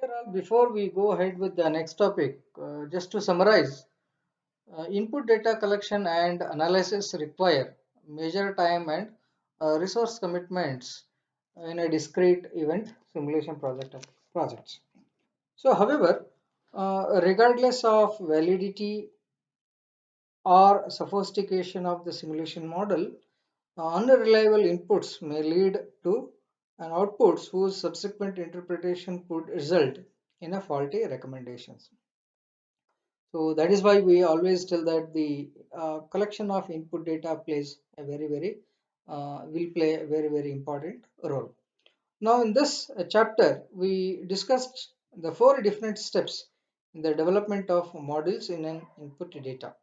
All, before we go ahead with the next topic, just to summarize, input data collection and analysis require major time and resource commitments in a discrete event simulation projects. So, however, regardless of validity or sophistication of the simulation model, unreliable inputs may lead to an outputs whose subsequent interpretation could result in a faulty recommendations. So that is why we always tell that the collection of input data plays a will play a very important role. Now in this chapter we discussed the four different steps in the development of models in an input data.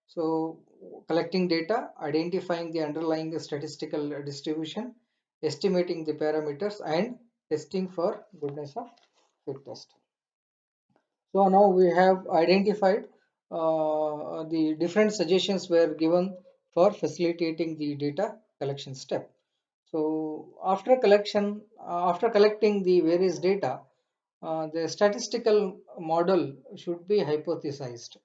So collecting data, identifying the underlying statistical distribution, estimating the parameters, and testing for goodness of fit test. So now we have identified the different suggestions were given for facilitating the data collection step. So after collecting the various data, the statistical model should be hypothesized.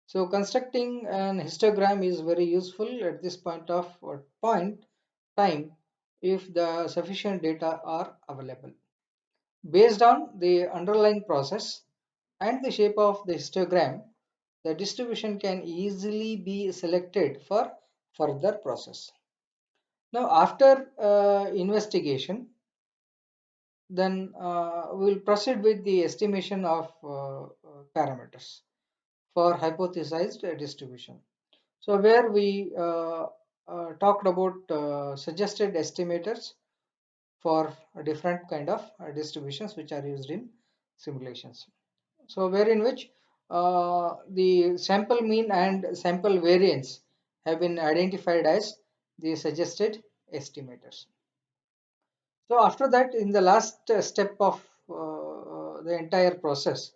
So constructing an histogram is very useful at this point time if the sufficient data are available. Based on the underlying process and the shape of the histogram, the distribution can easily be selected for further process. Now, after investigation, then we'll proceed with the estimation of parameters for hypothesized distribution. So, where we talked about suggested estimators for different kind of distributions which are used in simulations. So where in which the sample mean and sample variance have been identified as the suggested estimators. So after that, in the last step of the entire process,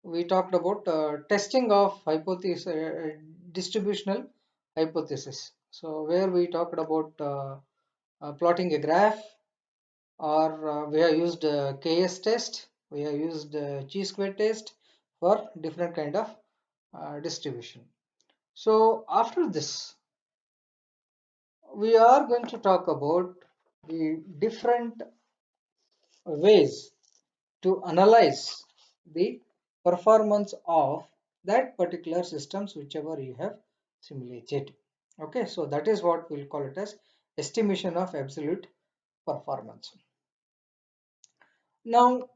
we talked about testing of hypothesis, distributional hypothesis. So where we talked about plotting a graph, or we have used KS test, we have used chi-square test for different kind of distribution. So after this, we are going to talk about the different ways to analyze the performance of that particular systems whichever you have simulated. Okay, so that is what we'll call it as estimation of absolute performance. Now,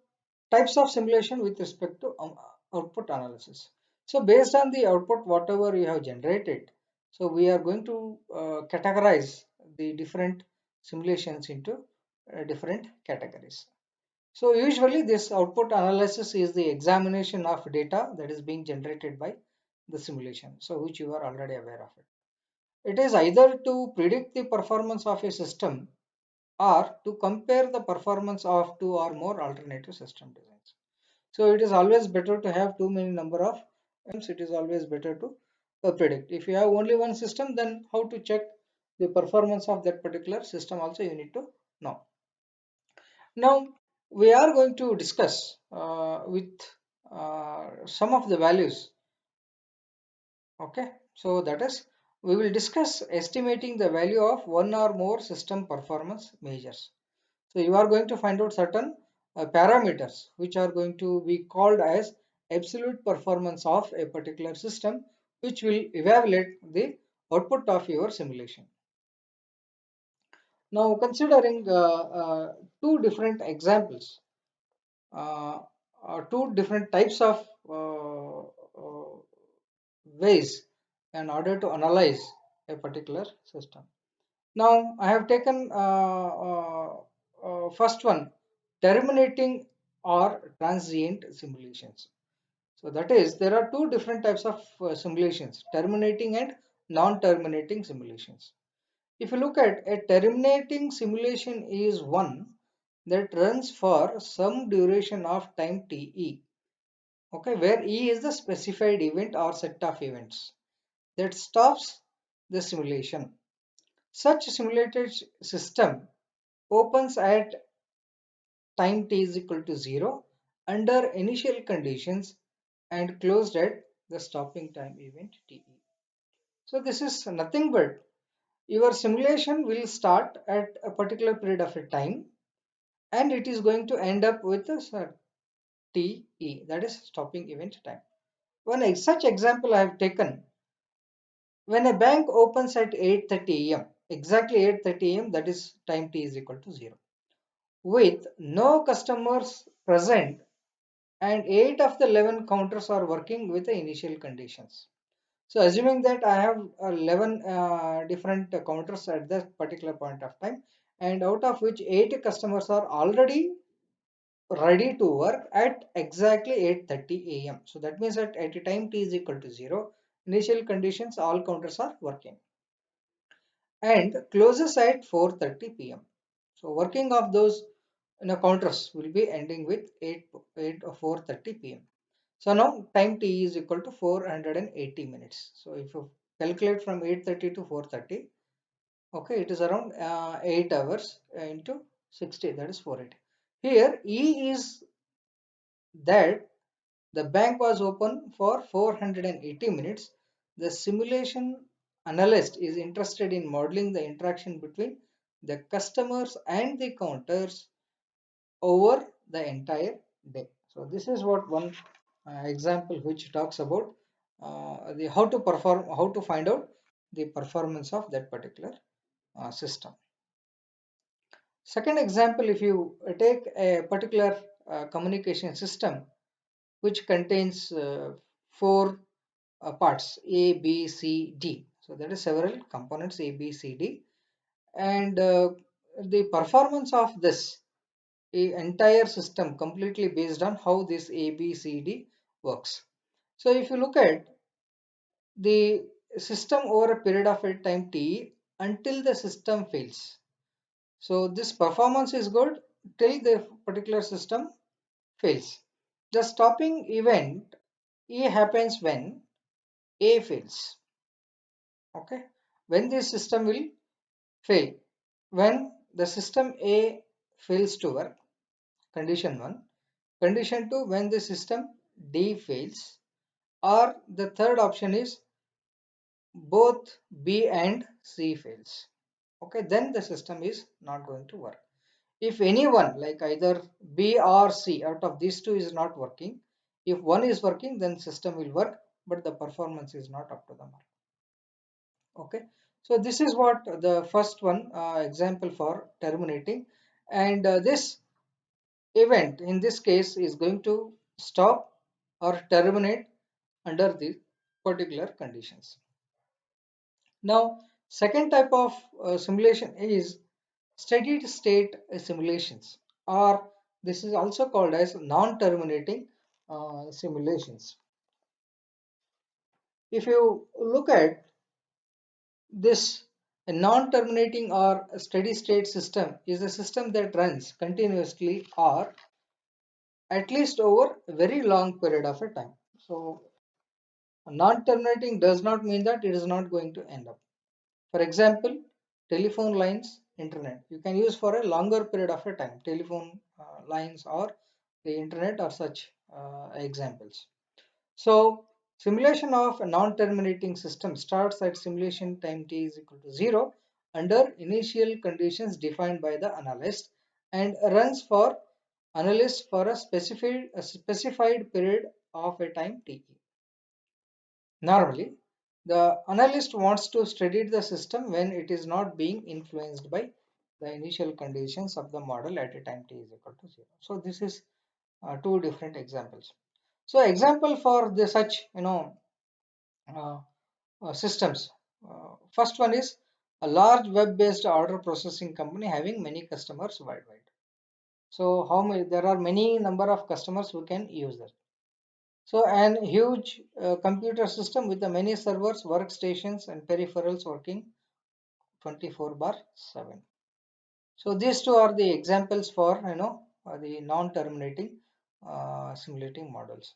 types of simulation with respect to output analysis. So based on the output whatever you have generated, so we are going to categorize the different simulations into different categories. So usually this output analysis is the examination of data that is being generated by the simulation, so which you are already aware of it. It is either to predict the performance of a system or to compare the performance of two or more alternative system designs. So it is always better to have too many number of it is always better to predict. If you have only one system, then how to check the performance of that particular system also you need to know. Now we are going to discuss with some of the values. Okay, so that is we will discuss estimating the value of one or more system performance measures. So you are going to find out certain parameters which are going to be called as absolute performance of a particular system, which will evaluate the output of your simulation. Now considering two different examples, uh, two different types of ways in order to analyze a particular system. Now I have taken first one, terminating or transient simulations. So that is there are two different types of simulations, terminating and non-terminating simulations. If you look at a terminating simulation is one that runs for some duration of time te, okay, where e is the specified event or set of events that stops the simulation. Such simulated system opens at time t is equal to 0 under initial conditions and closed at the stopping time event TE. So this is nothing but your simulation will start at a particular period of a time and it is going to end up with a TE, that is stopping event time. Such example I have taken, when a bank opens at 8:30 a.m., exactly 8:30 a.m., that is time T is equal to 0, with no customers present and 8 of the 11 counters are working with the initial conditions. So assuming that I have 11 different counters at that particular point of time, and out of which 8 customers are already ready to work at exactly 8:30 a.m. So that means that at a time T is equal to 0, initial conditions all counters are working and closes at 4:30 p.m. So working of those counters will be ending with 8 or 4:30 p.m. So now time T is equal to 480 minutes. So if you calculate from 8:30 to 4:30, okay, it is around 8 hours into 60, that is 480. Here E is that the bank was open for 480 minutes. The simulation analyst is interested in modeling the interaction between the customers and the counters over the entire day. So this is what one example which talks about the how to find out the performance of that particular system. Second example, if you take a particular communication system which contains four parts A, B, C, D. So there are several components A, B, C, D, and the performance of this entire system completely based on how this A, B, C, D works. So if you look at the system over a period of a time T until the system fails. So this performance is good till the particular system fails. The stopping event E happens when A fails. Okay, when this system will fail, when the system A fails to work, condition 1, condition 2, when the system D fails, or the third option is both B and C fails. Okay, then the system is not going to work. If anyone, like either B or C, out of these two is not working, if one is working, then system will work, but the performance is not up to the mark. Okay, so this is what the first one example for terminating, and this event in this case is going to stop or terminate under the particular conditions. Now second type of simulation is steady state simulations, or this is also called as non-terminating simulations. If you look at this, a non-terminating or a steady state system is a system that runs continuously or at least over a very long period of a time. So non-terminating does not mean that it is not going to end up. For example, telephone lines, internet. You can use for a longer period of a time. Telephone lines or the internet are such examples. So simulation of a non-terminating system starts at simulation time t is equal to 0 under initial conditions defined by the analyst and runs for analyst for a specified period of a time t. Normally, the analyst wants to study the system when it is not being influenced by the initial conditions of the model at a time t is equal to 0. So this is two different examples. So example for the such uh, systems. First one is a large web-based order processing company having many customers worldwide. So how many? There are many number of customers who can use that. So an huge computer system with the many servers, workstations, and peripherals working 24 bar 7. So these two are the examples for the non-terminating simulating models.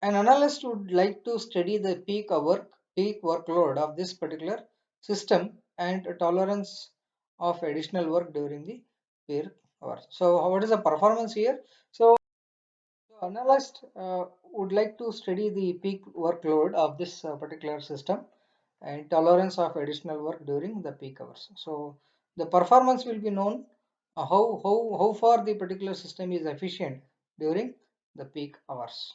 An analyst would like to study the peak workload of this particular system and a tolerance of additional work during the peak hours. So what is the performance here? So Analyst would like to study the peak workload of this particular system and tolerance of additional work during the peak hours. So the performance will be known, how far the particular system is efficient during the peak hours.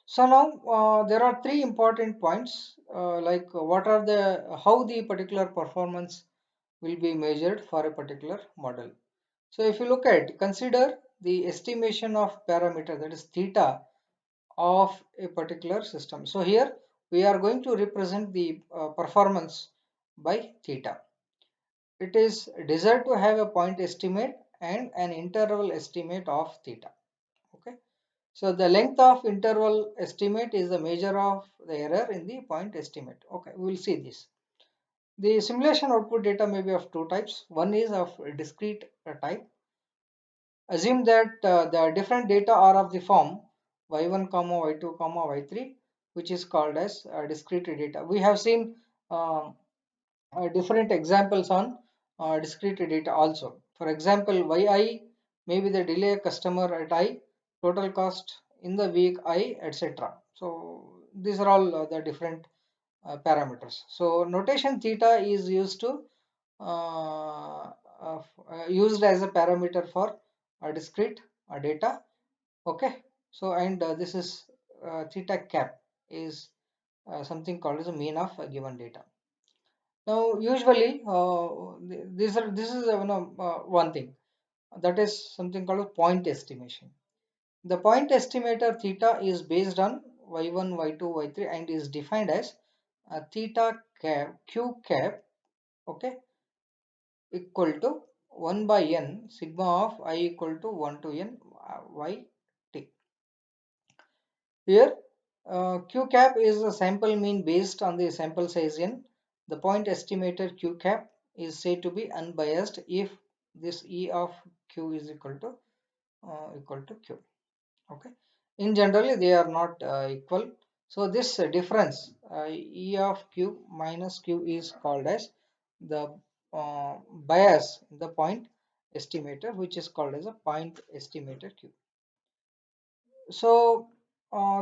So now there are three important points, like what are the how the particular performance will be measured for a particular model. So if you look at, consider the estimation of parameter, that is theta, of a particular system. So here we are going to represent the performance by theta. It is desired to have a point estimate and an interval estimate of theta. Okay. So the length of interval estimate is the measure of the error in the point estimate. Okay, we will see this. The simulation output data may be of two types. One is of discrete type. Assume that the different data are of the form y1, y2, y3, which is called as discrete data. We have seen uh, different examples on discrete data also. For example, yi may be the delay customer at I, total cost in the week I, etc. So these are all the different parameters. So notation theta is used to used as a parameter for discrete data. Okay. So and this is theta cap is something called as a mean of a given data. Now, usually, this is one thing, that is something called a point estimation. The point estimator theta is based on y1, y2, y3 and is defined as theta cap q cap, okay, equal to 1 by n sigma of I equal to 1 to n y t. Here, q cap is a sample mean based on the sample size n. The point estimator q cap is said to be unbiased if this E of q is equal to q. Okay. In generally, they are not equal. So this difference E of q minus q is called as the bias in the point estimator, which is called as a point estimator q. So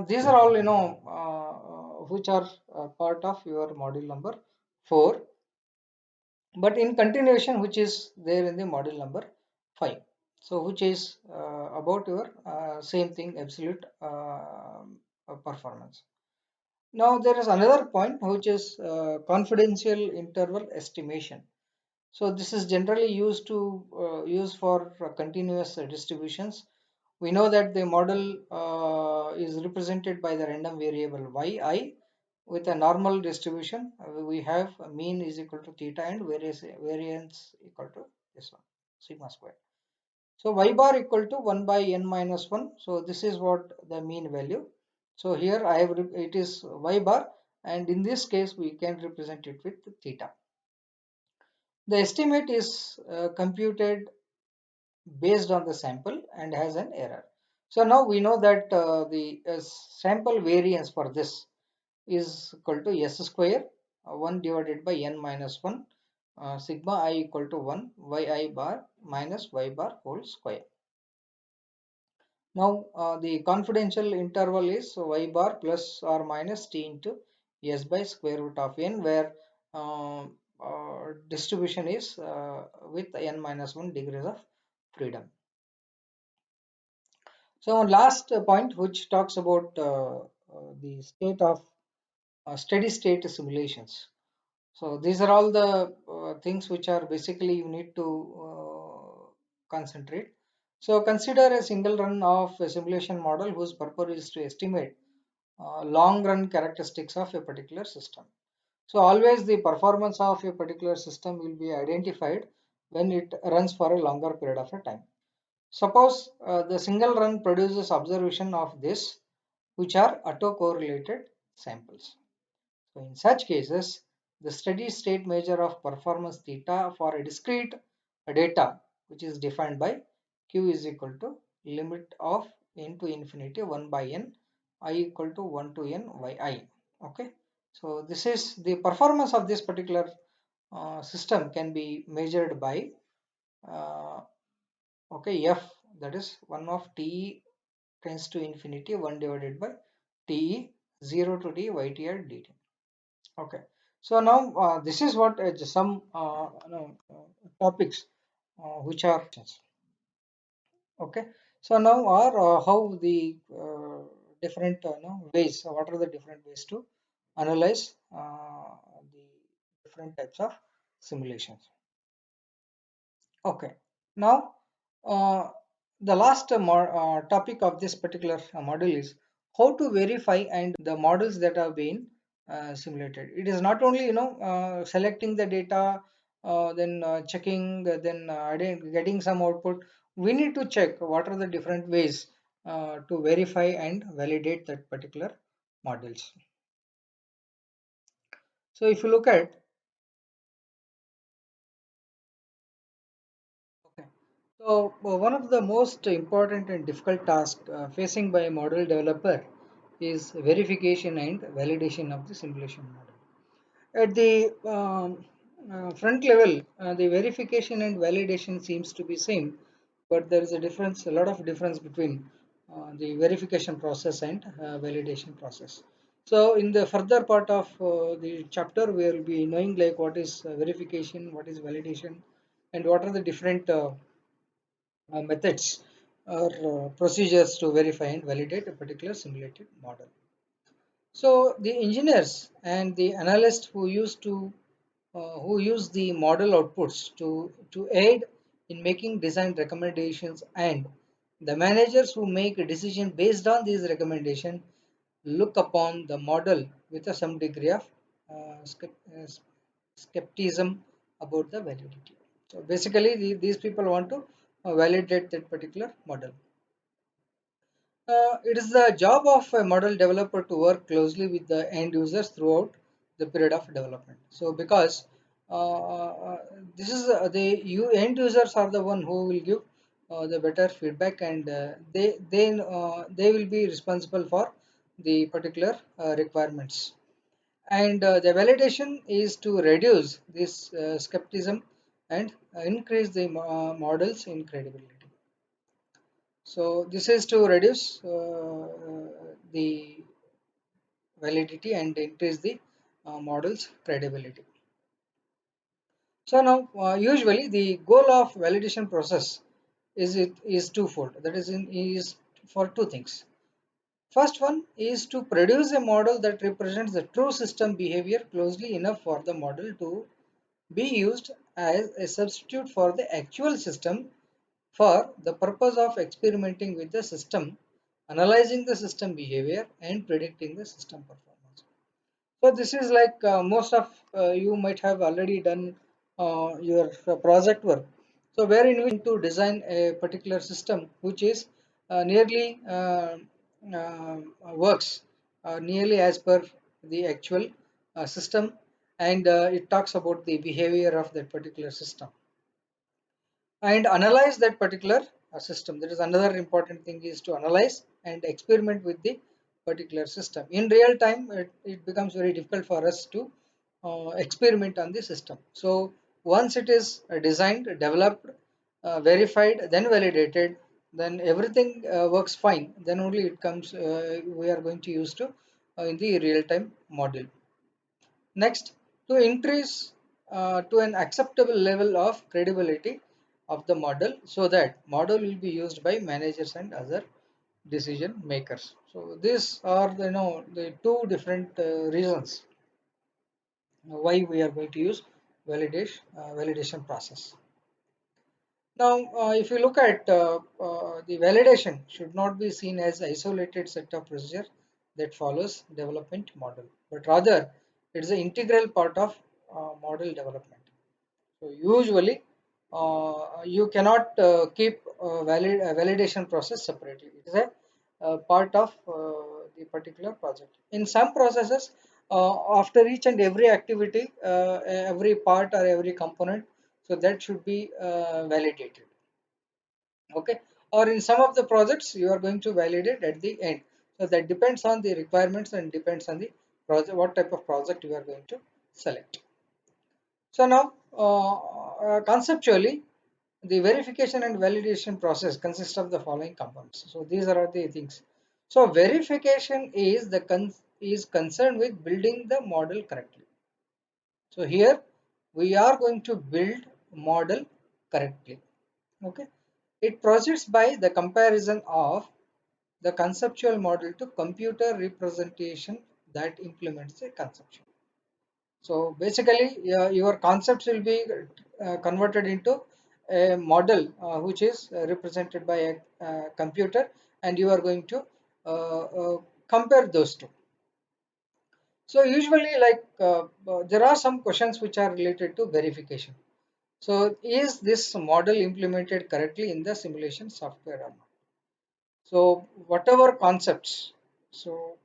these are all which are part of your module number 4, but in continuation which is there in the module number 5, so which is about your same thing, absolute performance. Now there is another point which is confidential interval estimation. So this is generally used to use for continuous distributions. We know that the model is represented by the random variable yi with a normal distribution. We have a mean is equal to theta and variance equal to this one, sigma square. So y bar equal to 1 by n minus 1. So this is what the mean value. So here I have it is y bar, and in this case we can represent it with theta. The estimate is computed based on the sample and has an error. So now we know that the sample variance for this is equal to s square 1 divided by n minus 1 sigma I equal to 1 yi bar minus y bar whole square. Now the confidential interval is y bar plus or minus t into s by square root of n, where distribution is with n minus 1 degrees of freedom. So last point which talks about the state of steady state simulations. So these are all the things which are basically you need to concentrate. So consider a single run of a simulation model whose purpose is to estimate long run characteristics of a particular system. So always the performance of a particular system will be identified when it runs for a longer period of a time. Suppose the single run produces observation of this, which are autocorrelated samples. So in such cases, the steady state measure of performance theta for a discrete data, which is defined by q is equal to limit of n to infinity 1 by n I equal to 1 to n yi. Okay. So this is the performance of this particular system can be measured by okay f, that is 1 of t tends to infinity 1 divided by t 0 to t ytr dt. Okay, so now this is what some topics which are okay. So now are how the different ways, what are the different ways to analyze the different types of simulations. Okay, now uh, the last topic of this particular module is how to verify and the models that have been simulated. It is not only selecting the data, then checking, getting some output. We need to check what are the different ways to verify and validate that particular models. So if you look at okay. So, one of the most important and difficult tasks facing by a model developer is verification and validation of the simulation model. At the front level, the verification and validation seems to be same, but there is a difference, a lot of difference between the verification process and validation process. So, in the further part of the chapter, we will be knowing like what is verification, what is validation, and what are the different methods or procedures to verify and validate a particular simulated model. So the engineers and the analysts who use the model outputs to aid in making design recommendations, and the managers who make a decision based on these recommendations look upon the model with some degree of skepticism about the validity. So basically, these people want to validate that particular model. It is the job of a model developer to work closely with the end users throughout the period of development. So, because this is the end users are the one who will give the better feedback, and they will be responsible for the particular requirements. And the validation is to reduce this skepticism and increase the models in credibility. So this is to reduce the validity and increase the model's credibility. So now, usually the goal of validation process is twofold. That is for two things. First one is to produce a model that represents the true system behavior closely enough for the model to be used as a substitute for the actual system for the purpose of experimenting with the system, analyzing the system behavior, and predicting the system performance. So this is like most of you might have already done your project work. So wherein we to design a particular system which is nearly uh, works nearly as per the actual system, and it talks about the behavior of that particular system and analyze that particular system. That is another important thing, is to analyze and experiment with the particular system. In real time, it becomes very difficult for us to experiment on the system. So once it is designed, developed, verified, then validated, then everything works fine. Then only it comes. We are going to use to in the real time model. Next, to increase to an acceptable level of credibility of the model, so that model will be used by managers and other decision makers. So these are the two different reasons why we are going to use validation process. Now, if you look at the validation should not be seen as isolated set of procedure that follows development model, but rather it is an integral part of model development. So usually, you cannot keep validation process separately. It is a part of the particular project. In some processes, after each and every activity, every part or every component, so that should be validated. Okay, or in some of the projects, you are going to validate at the end. So that depends on the requirements and depends on the project, what type of project you are going to select. So now, conceptually, The verification and validation process consists of the following components. So these are the things. So verification is is concerned with building the model correctly. So here we are going to build model correctly. Okay. It proceeds by the comparison of the conceptual model to computer representation that implements the conception. So basically, your concepts will be converted into a model which is represented by a computer, and you are going to compare those two. So usually, like there are some questions which are related to verification. So is this model implemented correctly in the simulation software or not? So whatever concepts, so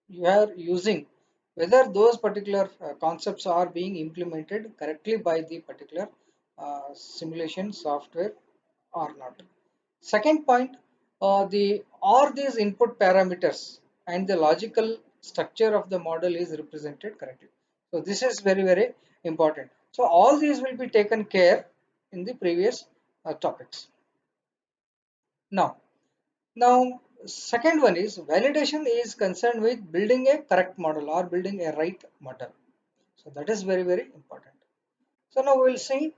you are using, whether those particular concepts are being implemented correctly by the particular simulation software or not. Second point, the are these input parameters and the logical structure of the model is represented correctly. So this is very important. So all these will be taken care in the previous topics. Now, second one is validation is concerned with building a correct model or building a right model. So that is very important. So now we'll see.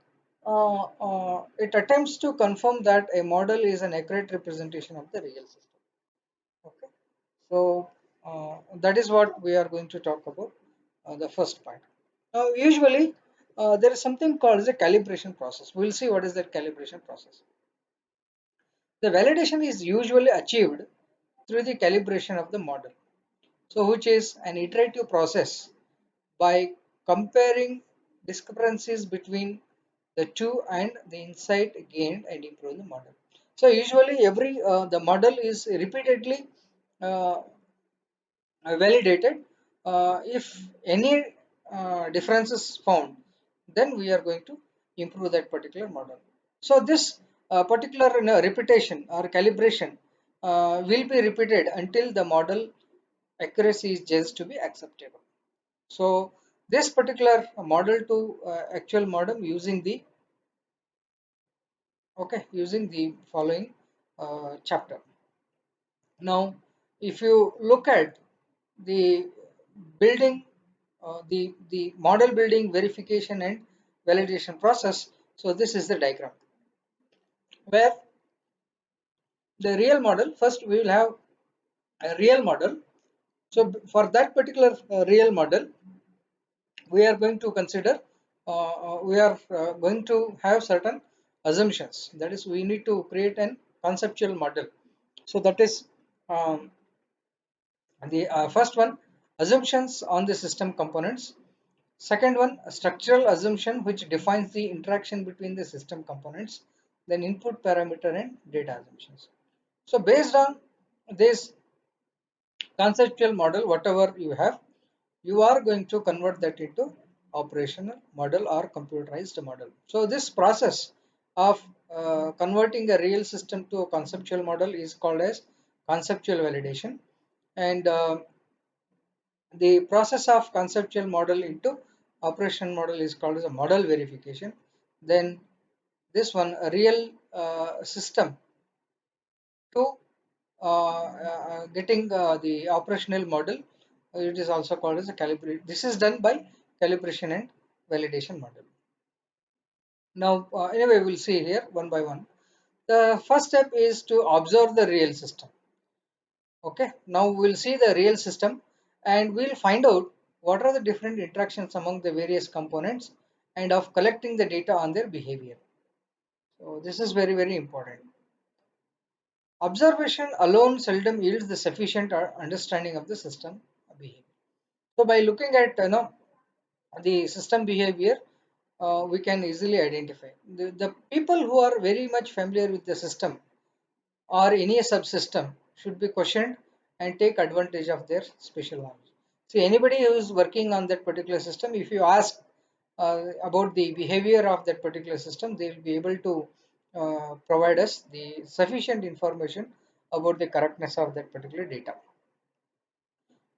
It attempts to confirm that a model is an accurate representation of the real system. Okay. So that is what we are going to talk about. The first point. Now, usually there is something called as a calibration process. We'll see what is that calibration process. The validation is usually achieved through the calibration of the model. So which is an iterative process by comparing discrepancies between the two and the insight gained and improve the model. So usually every the model is repeatedly uh, validated. If any differences found, then we are going to improve that particular model. So this particular repetition or calibration will be repeated until the model accuracy is judged to be acceptable. So this particular model to actual model using the using the following chapter. Now, if you look at the building, the model building, verification, and validation process, so this is the diagram where the real model, first we will have a real model. So for that particular real model, we are going to consider, we are going to have certain assumptions. That is, we need to create an conceptual model. So that is the first one, assumptions on the system components. Second one, a structural assumption which defines the interaction between the system components. Then input parameter and data assumptions. So based on this conceptual model, whatever you have, you are going to convert that into operational model or computerized model. So this process of converting a real system to a conceptual model is called as conceptual validation. And the process of conceptual model into operation model is called as a model verification. Then this one, a real system to getting the operational model, it is also called as a calibration. This is done by calibration and validation model. Now anyway, we'll see here one by one. The first step is to observe the real system. Okay, now we'll see the real system and we'll find out what are the different interactions among the various components and of collecting the data on their behavior. So this is very important. Observation alone seldom yields the sufficient understanding of the system behavior. So by looking at the system behavior, we can easily identify the people who are very much familiar with the system or any subsystem should be questioned and take advantage of their special knowledge. See, anybody who is working on that particular system, if you ask about the behavior of that particular system, they will be able to provide us the sufficient information about the correctness of that particular data.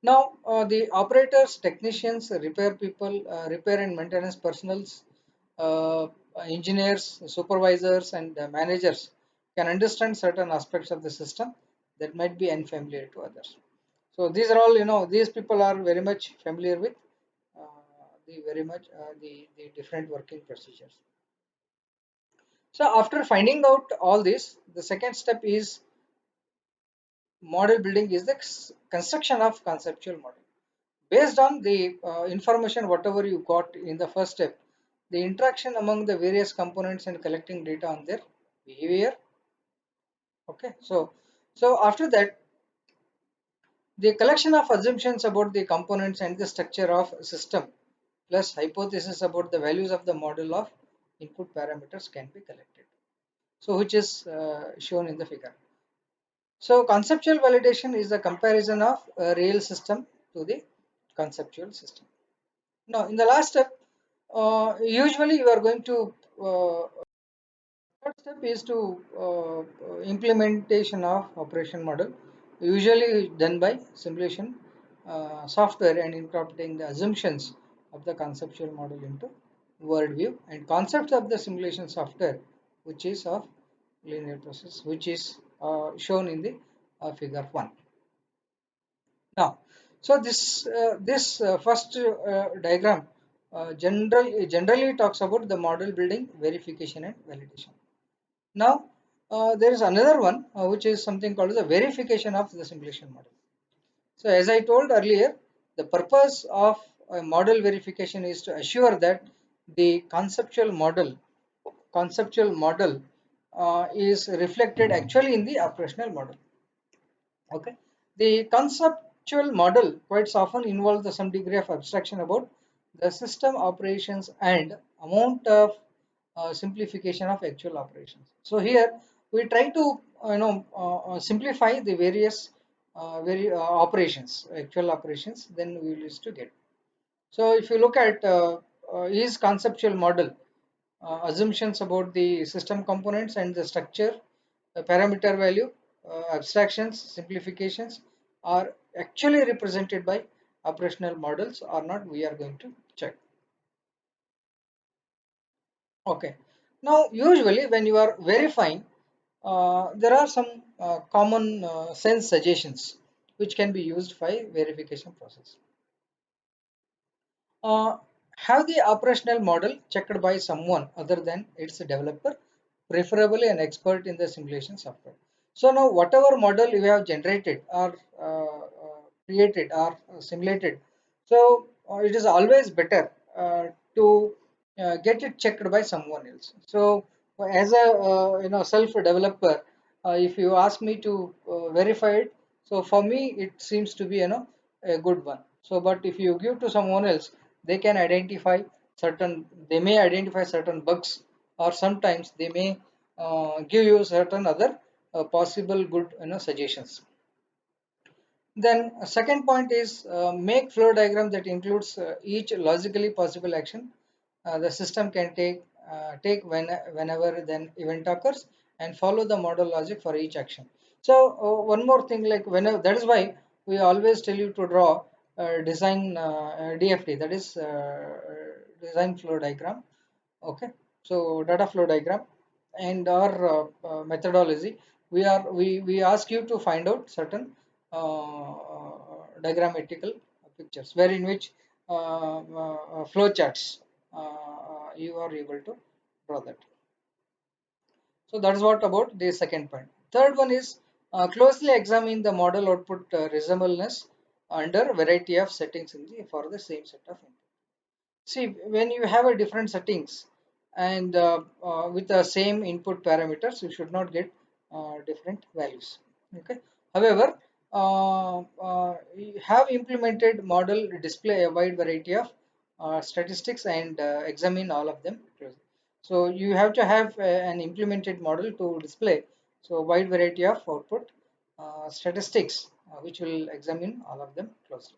Now, the operators, technicians, repair people, repair and maintenance personals, engineers, supervisors, and managers can understand certain aspects of the system that might be unfamiliar to others. So these are all, these people are very much familiar with the different working procedures. So after finding out all this, the second step is model building is the construction of conceptual model. Based on the information whatever you got in the first step, the interaction among the various components and collecting data on their behavior. Okay, so after that, the collection of assumptions about the components and the structure of system plus hypothesis about the values of the model of input parameters can be collected. So which is shown in the figure. So conceptual validation is the comparison of a real system to the conceptual system. Now, in the last step, usually you are going to third step is to implementation of operation model, usually done by simulation software and incorporating the assumptions of the conceptual model into worldview and concepts of the simulation software, which is of linear process, which is shown in the figure 1. Now, so this first diagram generally talks about the model building, verification, and validation. Now, there is another one which is something called the verification of the simulation model. So, as I told earlier, the purpose of model verification is to assure that the conceptual model is reflected actually in the operational model. Okay, the conceptual model quite often involves some degree of abstraction about the system operations and amount of simplification of actual operations. So here we try to simplify the various operations, actual operations. Then we will used to get. So if you look at his conceptual model, assumptions about the system components and the structure, parameter value, abstractions, simplifications are actually represented by operational models or not, we are going to check. Okay. Now, usually when you are verifying, there are some common sense suggestions which can be used by verification process. uh, have the operational model checked by someone other than its developer, preferably an expert in the simulation software. So now whatever model you have generated or created or simulated, so it is always better to get it checked by someone else. So as a self developer, if you ask me to verify it, so for me it seems to be a good one. So but if you give to someone else, they can identify they may identify certain bugs, or sometimes they may give you certain other possible good suggestions. Then a second point is make flow diagram that includes each logically possible action the system can take whenever then event occurs, and follow the model logic for each action. So one more thing, like whenever, that is why we always tell you to draw design DFD, that is design flow diagram. Okay, so data flow diagram and our methodology, we ask you to find out certain diagrammatical pictures where in which flow charts you are able to draw that. So that's what about the second point. Third one is closely examine the model output reasonableness under variety of settings for the same set of input. See, when you have a different settings and with the same input parameters, you should not get different values. Okay. However, you have implemented model display a wide variety of statistics and examine all of them closely. So you have to have an implemented model to display so wide variety of output statistics, which will examine all of them closely.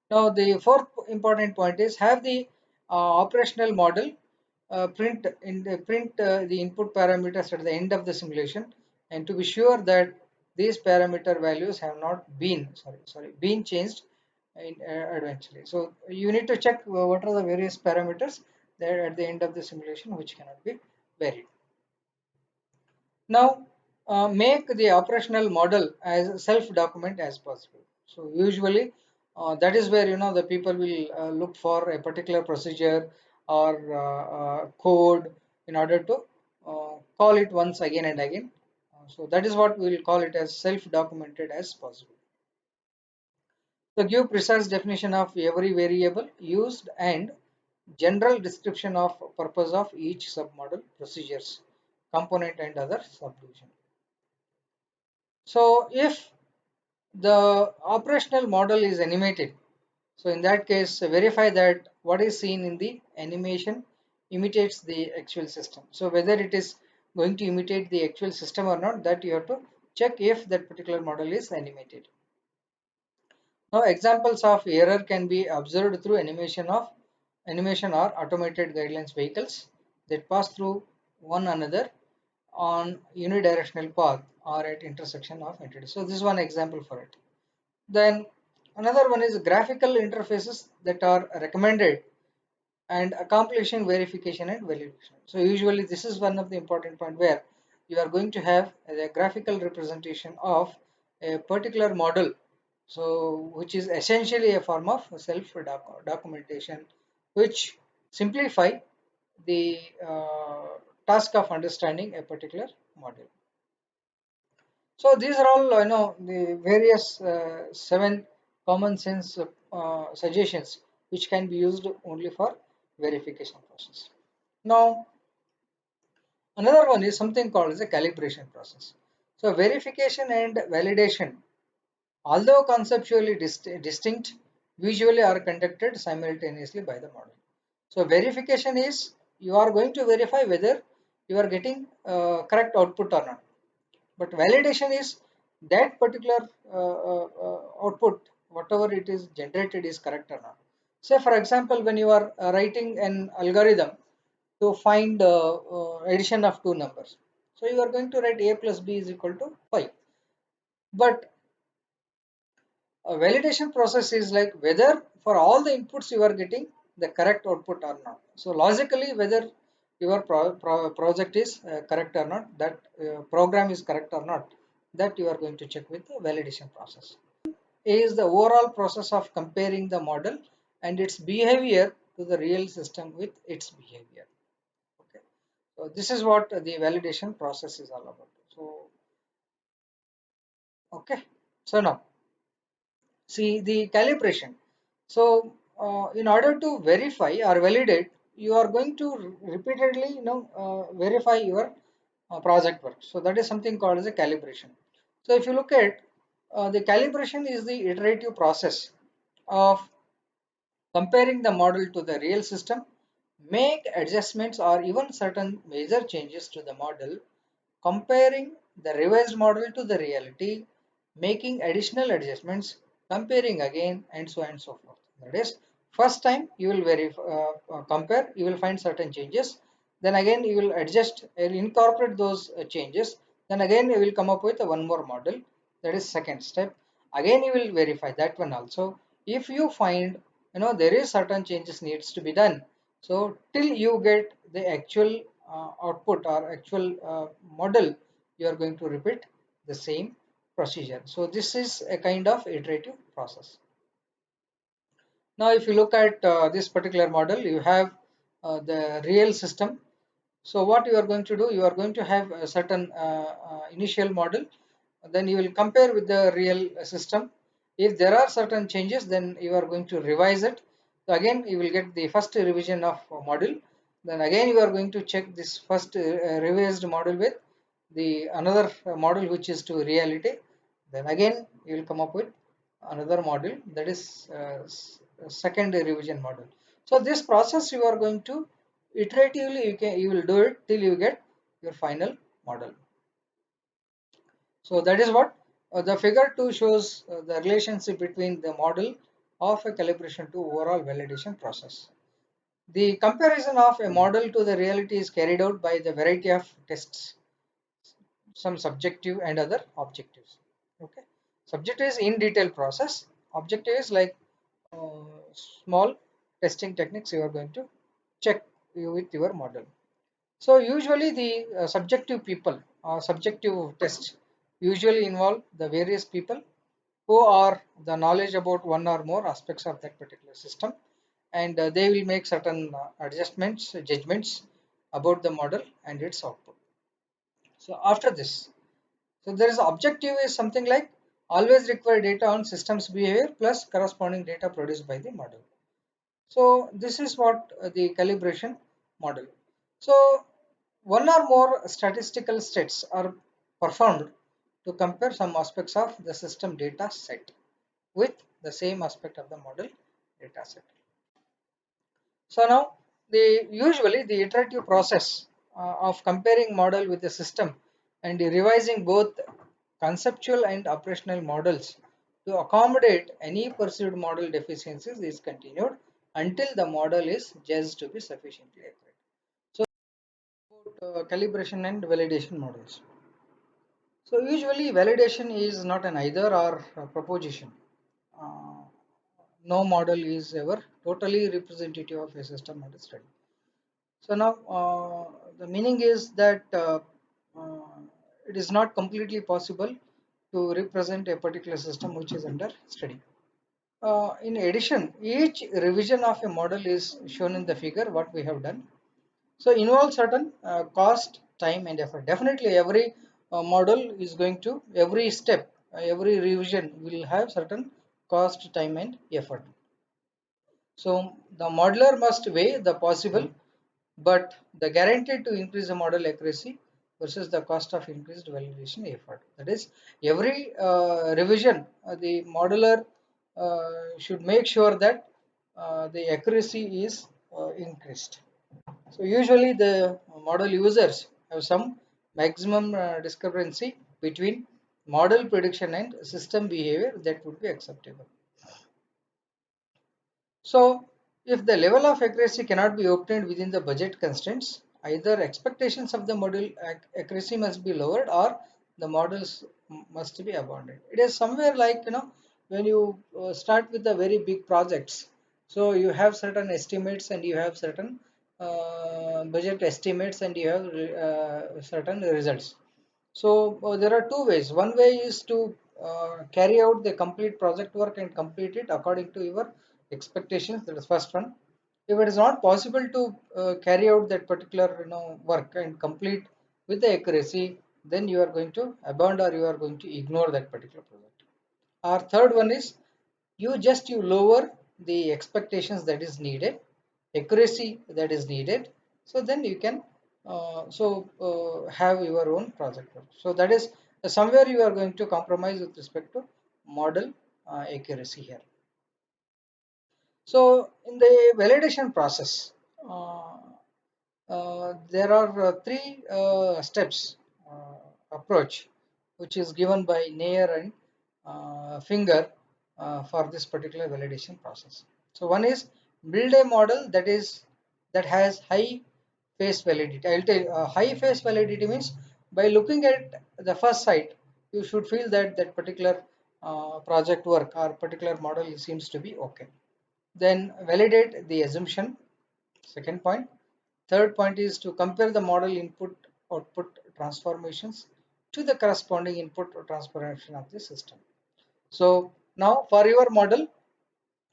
Now, the fourth important point is have the operational model print the input parameters at the end of the simulation, and to be sure that these parameter values have not been been changed in eventually. So you need to check what are the various parameters there at the end of the simulation which cannot be varied. Now, make the operational model as self-document as possible. So usually, that is where the people will look for a particular procedure or code in order to call it once again and again. So that is what we will call it as self-documented as possible. So give precise definition of every variable used and general description of purpose of each submodel, procedures, component and other subdivision. So if the operational model is animated, so in that case verify that what is seen in the animation imitates the actual system. So whether it is going to imitate the actual system or not, that you have to check if that particular model is animated. Now examples of error can be observed through animation or automated guidelines vehicles that pass through one another on unidirectional path or at intersection of entities. So this is one example for it. Then another one is graphical interfaces that are recommended and accomplishing verification and validation. So usually this is one of the important point where you are going to have a graphical representation of a particular model, so which is essentially a form of self documentation which simplify the task of understanding a particular model. So these are all the various 7 common sense suggestions which can be used only for verification process. Now another one is something called as a calibration process. So verification and validation, although conceptually distinct, visually are conducted simultaneously by the model. So verification is you are going to verify whether you are getting correct output or not. But validation is that particular output, whatever it is generated, is correct or not. Say, for example, when you are writing an algorithm to find addition of two numbers, so you are going to write a plus b is equal to 5. But a validation process is like whether for all the inputs you are getting the correct output or not. So logically, whether your project is correct or not, that program is correct or not, that you are going to check with the validation process. Is the overall process of comparing the model and its behavior to the real system with its behavior. Okay, so this is what the validation process is all about. So okay, so now see the calibration. So in order to verify or validate, you are going to repeatedly verify your project work. So that is something called as a calibration. So if you look at the calibration is the iterative process of comparing the model to the real system, make adjustments or even certain major changes to the model, comparing the revised model to the reality, making additional adjustments, comparing again, and so on and so forth. That is, first time you will verify, compare, you will find certain changes. Then again you will adjust and incorporate those changes. Then again you will come up with one more model. That is second step. Again you will verify that one also. If you find there is certain changes needs to be done. So till you get the actual output or actual model, you are going to repeat the same procedure. So this is a kind of iterative process. Now if you look at this particular model, you have the real system. So what you are going to do, you are going to have a certain initial model, then you will compare with the real system. If there are certain changes, then you are going to revise it. So again you will get the first revision of model. Then again you are going to check this first revised model with the another model which is to reality. Then again you will come up with another model, that is second revision model. So this process you are going to iteratively you will do it till you get your final model. So that is what the figure 2 shows the relationship between the model of a calibration to overall validation process. The comparison of a model to the reality is carried out by the variety of tests, some subjective and other objectives. Okay, subjective is in detail process, objective is like small testing techniques you are going to check with your model. So usually the subjective people subjective tests usually involve the various people who are the knowledge about one or more aspects of that particular system, and they will make certain adjustments, judgments about the model and its output. So after this, so there is objective is something like always require data on systems behavior plus corresponding data produced by the model. So this is what the calibration model. So one or more statistical sets are performed to compare some aspects of the system data set with the same aspect of the model data set. So now usually the iterative process of comparing model with the system and revising both conceptual and operational models to accommodate any perceived model deficiencies is continued until the model is judged to be sufficiently accurate. So calibration and validation models. So usually validation is not an either or proposition. Uh, no model is ever totally representative of a system or a study. So now the meaning is that uh, it is not completely possible to represent a particular system which is under study. In addition, each revision of a model is shown in the figure what we have done. So involves certain cost, time and effort. Definitely every model is going to, every step, every revision will have certain cost, time and effort. So the modeler must weigh the possible but the guaranteed to increase the model accuracy versus the cost of increased validation effort. That is, every revision, the modeler should make sure that the accuracy is increased. So usually the model users have some maximum discrepancy between model prediction and system behavior that would be acceptable. So if the level of accuracy cannot be obtained within the budget constraints, either expectations of the model accuracy must be lowered or the models must be abandoned. It is somewhere like, when you start with the very big projects, so you have certain estimates and you have certain budget estimates and you have certain results. So there are two ways. One way is to carry out the complete project work and complete it according to your expectations. That is first one. If it is not possible to carry out that particular work and complete with the accuracy, then you are going to abandon or you are going to ignore that particular project. Our third one is you lower the expectations that is needed, accuracy that is needed. So then you can have your own project work. So that is somewhere you are going to compromise with respect to model accuracy here. So in the validation process, uh, there are three steps approach which is given by Nair and Finger for this particular validation process. So one is build a model that has high face validity. I'll tell you, high face validity means by looking at the first sight, you should feel that that particular project work or particular model seems to be okay. Then validate the assumption. Second point. Third point is to compare the model input output transformations to the corresponding input or transformation of the system. So now for your model,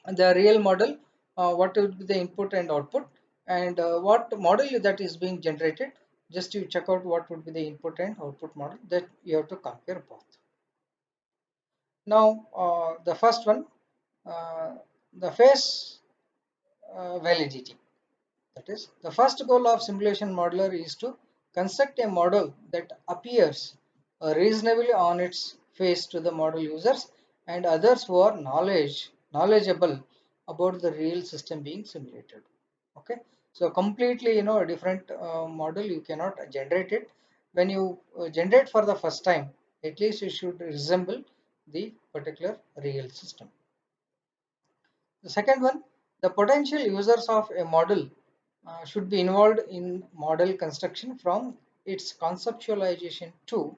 the real model, what will be the input and output, and what model that is being generated, just you check out what would be the input and output model that you have to compare both. Now the first one, uh, the face validity. That is, the first goal of simulation modeler is to construct a model that appears reasonably on its face to the model users and others who are knowledgeable about the real system being simulated. Okay, so completely a different model you cannot generate it. When you generate for the first time, at least it should resemble the particular real system. The second one, the potential users of a model should be involved in model construction from its conceptualization to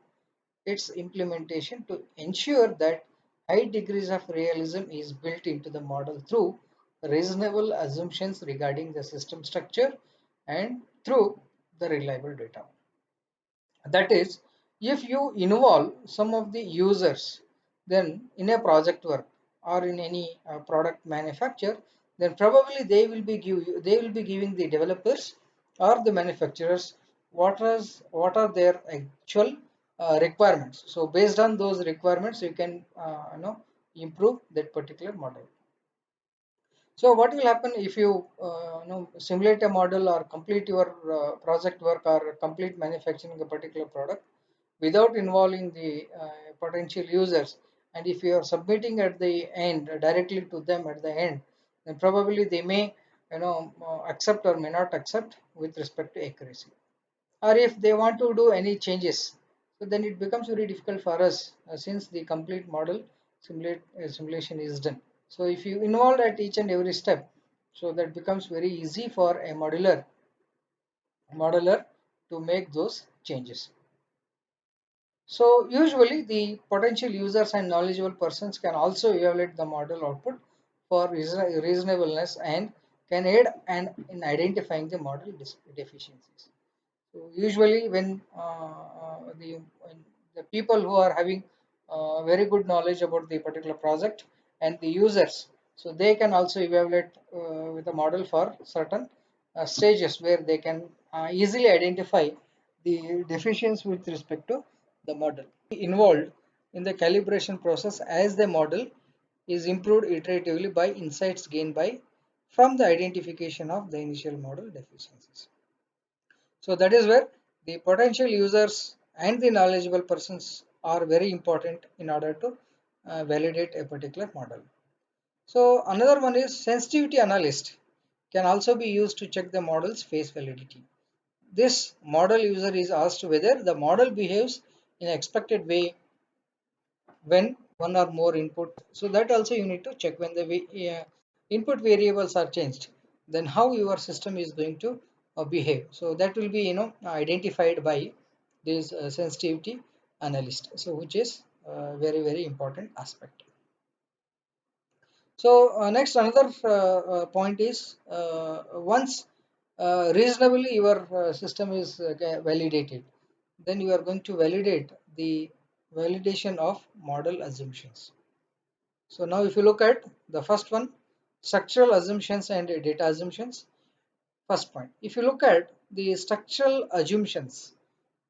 its implementation to ensure that high degrees of realism is built into the model through reasonable assumptions regarding the system structure, and through the reliable data. That is, if you involve some of the users, then in a project work or in any product manufacture, then probably they will be giving the developers or the manufacturers what are their actual requirements. So based on those requirements, you can improve that particular model. So what will happen if you, simulate a model or complete your project work or complete manufacturing a particular product without involving the potential users, and if you are submitting at the end directly to them at the end, then probably they may accept or may not accept with respect to accuracy, or if they want to do any changes, so then it becomes very difficult for us since the complete model simulation is done. So if you involve at each and every step, so that becomes very easy for a modeler to make those changes. So usually the potential users and knowledgeable persons can also evaluate the model output for reasonableness and can aid and in identifying the model deficiencies. So usually when the people who are having very good knowledge about the particular project and the users, so they can also evaluate with the model for certain stages where they can easily identify the deficiencies with respect to the model. Involved in the calibration process as the model is improved iteratively by insights gained by from the identification of the initial model deficiencies. So that is where the potential users and the knowledgeable persons are very important in order to validate a particular model. So another one is sensitivity analyst can also be used to check the model's face validity. This model user is asked whether the model behaves in an expected way when one or more input. So that also you need to check when the input variables are changed, then how your system is going to behave. So that will be identified by this sensitivity analyst. So which is very important aspect. So next another point is once reasonably your system is validated, then you are going to validate the validation of model assumptions. So now if you look at the first one, structural assumptions and data assumptions. First point, if you look at the structural assumptions,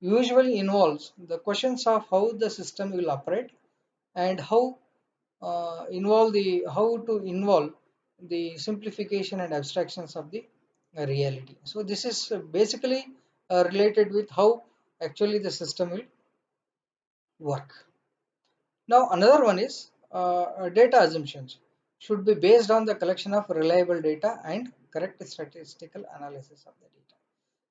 usually involves the questions of how the system will operate and how to involve the simplification and abstractions of the reality. So this is basically related with how actually the system will work. Now another one is data assumptions should be based on the collection of reliable data and correct statistical analysis of the data.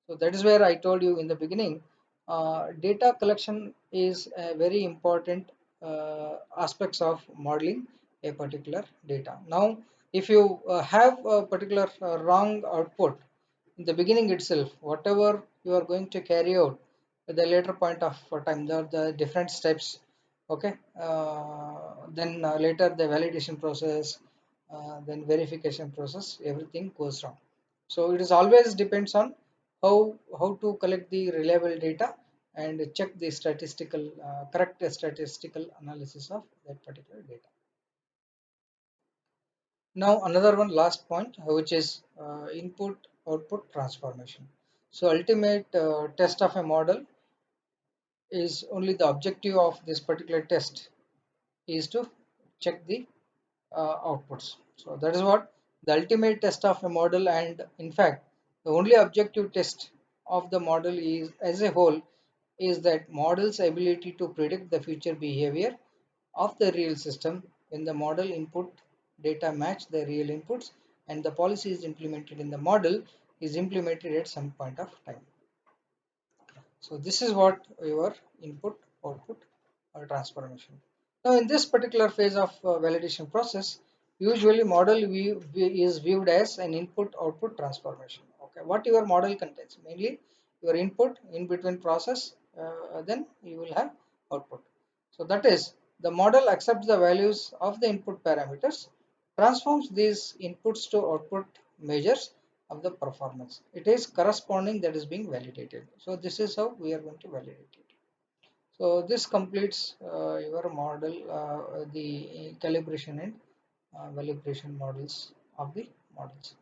So that is where I told you in the beginning, data collection is a very important aspects of modeling a particular data. Now, if you have a particular wrong output in the beginning itself, whatever you are going to carry out at the later point of time, the different steps, okay, then later the validation process, then verification process, everything goes wrong. So it is always depends on how to collect the reliable data and check the statistical correct statistical analysis of that particular data. Now another one last point, which is input output transformation. So ultimate test of a model is only the objective of this particular test is to check the outputs. So that is what the ultimate test of a model, and in fact the only objective test of the model is as a whole is that model's ability to predict the future behavior of the real system when the model input data match the real inputs and the policy is implemented in the model is implemented at some point of time. So this is what your input output transformation. Now in this particular phase of validation process, usually model is viewed as an input output transformation. Okay, what your model contains, mainly your input in between process, then you will have output. So that is the model accepts the values of the input parameters, transforms these inputs to output measures, of the performance. It is corresponding that is being validated. So this is how we are going to validate it. So this completes your model, the calibration and validation models of the models.